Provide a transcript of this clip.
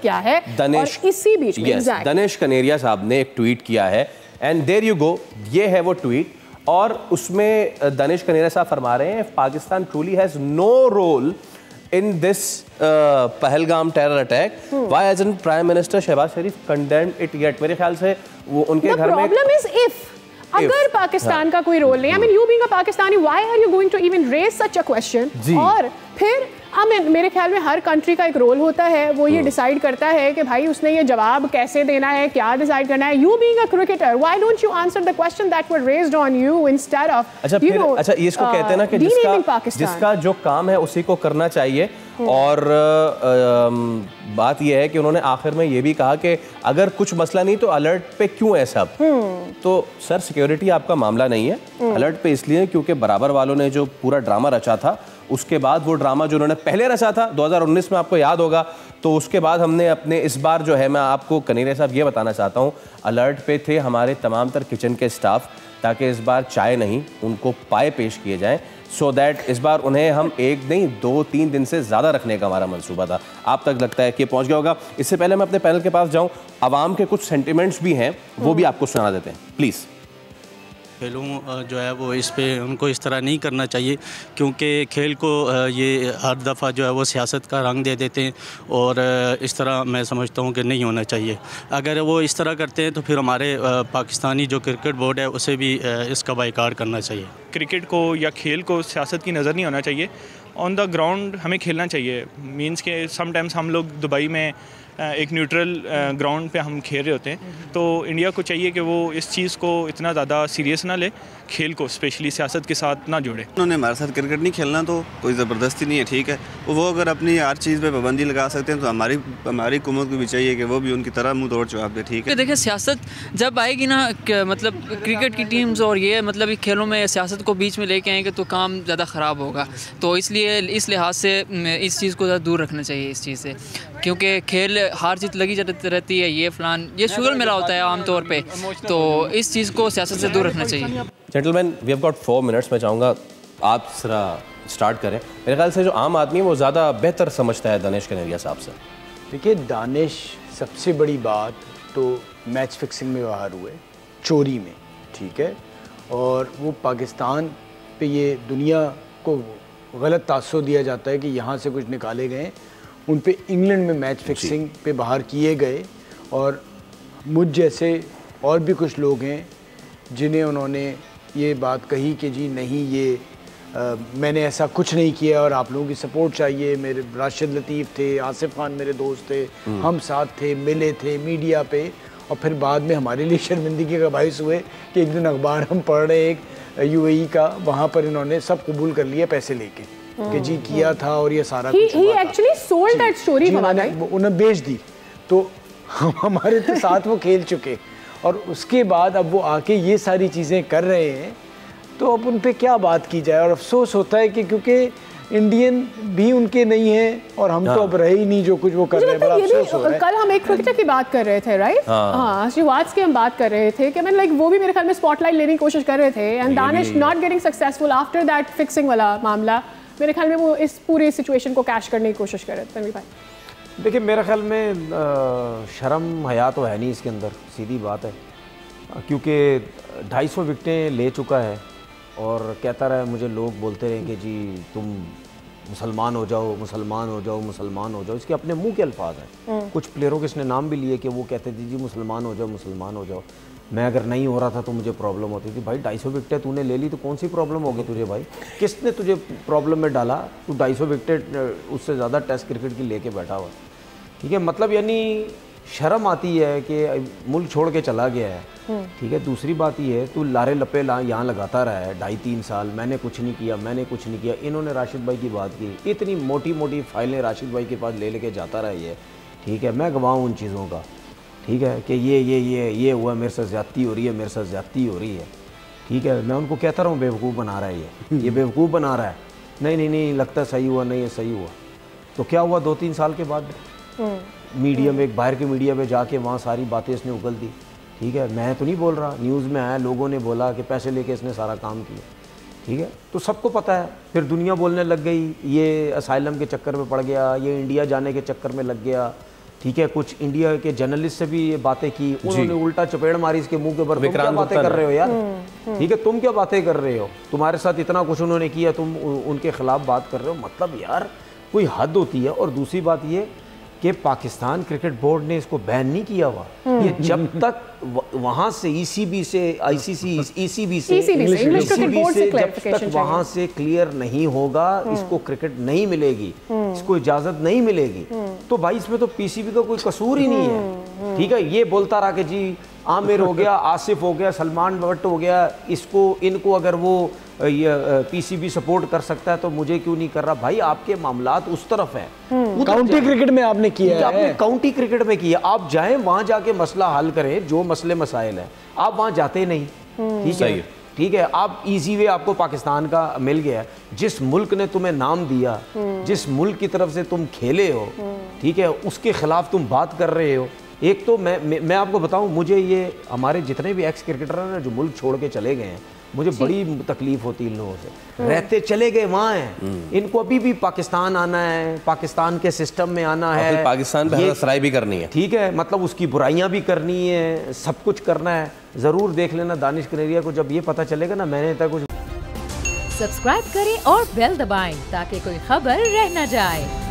क्या है। दनेश, और इसी बीच में दनेश कनेरिया साहब ने एक ट्वीट किया है, एंड देयर यू गो, ये है वो ट्वीट, और उसमें दनेश कनेरिया साहब फरमा रहे हैं, Pakistan truly has no role in this Pahalgam terror attack, why hasn't Prime Minister Shehbaz Sharif condemned it yet? मेरे ख्याल से वो उनके घर में प्रॉब्लम इज इफ अगर पाकिस्तान का कोई रोल नहीं, I mean you being a Pakistani, why are you going to even raise such a question? और फिर आई मीन मेरे ख्याल में हर कंट्री का एक रोल होता है, वो ये डिसाइड करता है कि भाई उसने ये जवाब कैसे देना है, क्या डिसाइड करना है। You being a cricketer, why don't you answer the question that were raised on you instead of you know. अच्छा, ये इसको कहते हैं ना कि जिसका जो काम है उसी को करना चाहिए। और बात यह है कि उन्होंने आखिर में ये भी कहा कि अगर कुछ मसला नहीं तो अलर्ट पे क्यों है सब? तो सर, सिक्योरिटी आपका मामला नहीं है, अलर्ट पे इसलिए क्योंकि बराबर वालों ने जो पूरा ड्रामा रचा था, उसके बाद वो ड्रामा जो उन्होंने पहले रचा था 2019 में, आपको याद होगा, तो उसके बाद हमने अपने इस बार जो है, मैं आपको कनेरिया साहब ये बताना चाहता हूँ, अलर्ट पे थे हमारे तमाम तर किचन के स्टाफ, ताकि इस बार चाय नहीं उनको पाए पेश किए जाएं, सो दैट इस बार उन्हें हम 1 नहीं 2-3 दिन से ज़्यादा रखने का हमारा मंसूबा था। आप तक लगता है कि पहुँच गया होगा। इससे पहले मैं अपने पैनल के पास जाऊँ, आवाम के कुछ सेंटिमेंट्स भी हैं, वो भी आपको सुना देते हैं, प्लीज़। खेलों जो है वो इस पे उनको इस तरह नहीं करना चाहिए, क्योंकि खेल को ये हर दफ़ा जो है वो सियासत का रंग दे देते हैं, और इस तरह मैं समझता हूँ कि नहीं होना चाहिए। अगर वो इस तरह करते हैं तो फिर हमारे पाकिस्तानी जो क्रिकेट बोर्ड है उसे भी इसका बाइकाट करना चाहिए। क्रिकेट को या खेल को सियासत की नज़र नहीं होना चाहिए, ऑन द ग्राउंड हमें खेलना चाहिए। मींस के समटाइम्स हम लोग दुबई में एक न्यूट्रल ग्राउंड पे हम खेल रहे होते हैं, तो इंडिया को चाहिए कि वो इस चीज़ को इतना ज़्यादा सीरियस ना ले, खेल को स्पेशली सियासत के साथ ना जोड़े। उन्होंने हमारे साथ क्रिकेट नहीं खेलना तो कोई ज़बरदस्ती नहीं है, ठीक है, वो अगर अपनी हर चीज़ पे पाबंदी लगा सकते हैं तो हमारी हुकूमत को भी चाहिए कि वो भी उनकी तरह मुँह तोड़ जवाब दे, ठीक है। देखिए, सियासत जब आएगी ना, मतलब क्रिकेट की टीम्स और ये मतलब खेलों में सियासत को बीच में लेके आएंगे तो काम ज़्यादा ख़राब होगा। तो इसलिए इस लिहाज से इस चीज़ को ज़्यादा दूर रखना चाहिए इस चीज़ से, क्योंकि खेल हार जीत लगी रहती है, ये फलान ये शुगर मिला होता है आमतौर पे, तो इस चीज़ को सियासत से दूर रखना चाहिए। Gentleman, we have got 4 minutes. मैं चाहूँगा आप जरा स्टार्ट करें। मेरे ख्याल से जो आम आदमी है वो ज़्यादा बेहतर समझता है दानिश कनेरिया साहब से। देखिए, दानिश सबसे बड़ी बात तो मैच फिक्सिंग में बाहर हुए, चोरी में, ठीक है, और वो पाकिस्तान पे ये दुनिया को गलत तासुर दिया जाता है कि यहाँ से कुछ निकाले गए, उन पे इंग्लैंड में मैच फिक्सिंग पे बाहर किए गए, और मुझ जैसे और भी कुछ लोग हैं जिन्हें उन्होंने ये बात कही कि जी नहीं, ये मैंने ऐसा कुछ नहीं किया और आप लोगों की सपोर्ट चाहिए। मेरे राशिद लतीफ़ थे, आसिफ खान मेरे दोस्त थे, हम साथ थे, मिले थे मीडिया पे, और फिर बाद में हमारे लिए शर्मिंदगी का बाइस हुए कि एक दिन अखबार हम पढ़ रहे एक UAE का, वहाँ पर इन्होंने सब कबूल कर लिया पैसे लेके कि जी किया था और ये सारा कुछ ही एक्चुअली सोल्ड दैट स्टोरी, उन्हें बेच दी, तो हमारे तो साथ वो खेल चुके, और उसके बाद अब वो आके ये सारी चीज़ें कर रहे हैं, तो अब उन पे क्या बात की जाए। और अफसोस होता है कि क्योंकि इंडियन भी उनके नहीं है और हम तो अब रहे ही नहीं जो कुछ वो कर रहे हैं, बड़ा अफसोस हो रहा है। कल हम एक क्रिकेटर की बात कर रहे थे, राइट? हाँ, शिवाज की हम बात कर रहे थे कि मैं लाइक वो भी मेरे ख्याल में स्पॉटलाइट लेने की कोशिश कर रहे थे, and Danish not getting successful after that fixing वाला मामला। मेरे ख्याल में वो इस पूरी सिचुएशन को कैश करने की कोशिश कर रहे थे। तनवीर भाई, देखिए, मेरे ख्याल में शर्म हया तो है नहीं इसके अंदर, सीधी बात है, क्योंकि 250 विकेटें ले चुका है और कहता रहा, मुझे लोग बोलते रहे कि जी तुम मुसलमान हो जाओ, मुसलमान हो जाओ, मुसलमान हो जाओ। इसके अपने मुंह के अल्फाज हैं। कुछ प्लेयरों के इसने नाम भी लिए कि वो कहते थे जी मुसलमान हो जाओ, मुसलमान हो जाओ। मैं अगर नहीं हो रहा था तो मुझे प्रॉब्लम होती थी। भाई 250 विकेटें तूने ले ली तो कौन सी प्रॉब्लम होगी तुझे? भाई किसने तुझे प्रॉब्लम में डाला? तू 250 विकेटें उससे ज़्यादा टेस्ट क्रिकेट की लेके बैठा हुआ, ठीक है। मतलब यानी शर्म आती है कि मुल्क छोड़ के चला गया है, ठीक है। दूसरी बात ये है, तू लारे लपे यहाँ लगाता रहा है 2.5-3 साल, मैंने कुछ नहीं किया, मैंने कुछ नहीं किया। इन्होंने राशिद भाई की बात की, इतनी मोटी मोटी फाइलें राशिद भाई के पास ले लेके जाता रहा ये, ठीक है। मैं गवाह हूँ उन चीज़ों का, ठीक है, कि ये हुआ, मेरे साथ ज़्यादती हो रही है, मेरे साथ ज़्यादती हो रही है, ठीक है। मैं उनको कहता रहा हूँ बेवकूफ़ बना रहा है ये बेवकूफ़ बना रहा है। नहीं लगता सही हुआ, नहीं ये सही हुआ। तो क्या हुआ 2-3 साल के बाद मीडिया में, एक बाहर के मीडिया में जाके वहाँ सारी बातें इसने उगल दी, ठीक है। मैं तो नहीं बोल रहा, न्यूज़ में आया, लोगों ने बोला कि पैसे लेके इसने सारा काम किया, ठीक है। तो सबको पता है। फिर दुनिया बोलने लग गई ये असाइलम के चक्कर में पड़ गया, ये इंडिया जाने के चक्कर में लग गया, ठीक है, कुछ इंडिया के जर्नलिस्ट से भी ये बातें की, उन्होंने उल्टा चपेड़ मारी इसके मुंह के ऊपर, तुम क्या बातें कर रहे हो यार, ठीक है, तुम क्या बातें कर रहे हो, तुम्हारे साथ इतना कुछ उन्होंने किया, तुम उनके खिलाफ बात कर रहे हो, मतलब यार कोई हद होती है। और दूसरी बात ये कि पाकिस्तान क्रिकेट बोर्ड ने इसको बैन नहीं किया हुआ, ये जब तक वहाँ से ECB से ICC ECB से जब तक वहाँ से क्लियर नहीं होगा, इसको क्रिकेट नहीं मिलेगी, इसको इजाज़त नहीं मिलेगी, तो भाई इसमें तो PCB का कोई कसूर ही नहीं है, ठीक है। ये बोलता रहा कि जी आमिर हो गया, आसिफ हो गया, सलमान भट्ट हो गया, इनको अगर वो ये PCB सपोर्ट कर सकता है तो मुझे क्यों नहीं कर रहा। भाई आपके मामलात उस तरफ है, काउंटी क्रिकेट में आपने किया है, आपने काउंटी क्रिकेट में किया, आप जाएं वहां जाके मसला हल करें, जो मसले मसाइल है, आप वहां जाते नहीं, ठीक है, ठीक है। आप इजी वे आपको पाकिस्तान का मिल गया, जिस मुल्क ने तुम्हें नाम दिया, जिस मुल्क की तरफ से तुम खेले हो, ठीक है, उसके खिलाफ तुम बात कर रहे हो। एक तो मैं आपको बताऊं, मुझे ये हमारे जितने भी एक्स क्रिकेटर हैं जो मुल्क छोड़ के चले गए हैं, मुझे बड़ी तकलीफ होती है इन लोगों से, रहते चले गए वहाँ हैं, इनको अभी भी पाकिस्तान आना है, पाकिस्तान के सिस्टम में आना है, पाकिस्तान पे सराय भी करनी है, ठीक है, मतलब उसकी बुराइयां भी करनी है, सब कुछ करना है। ज़रूर देख लेना दानिश कनेरिया को, जब ये पता चलेगा ना मैंने तक कुछ। सब्सक्राइब करें और बेल दबाएं ताकि कोई खबर रह न जाए।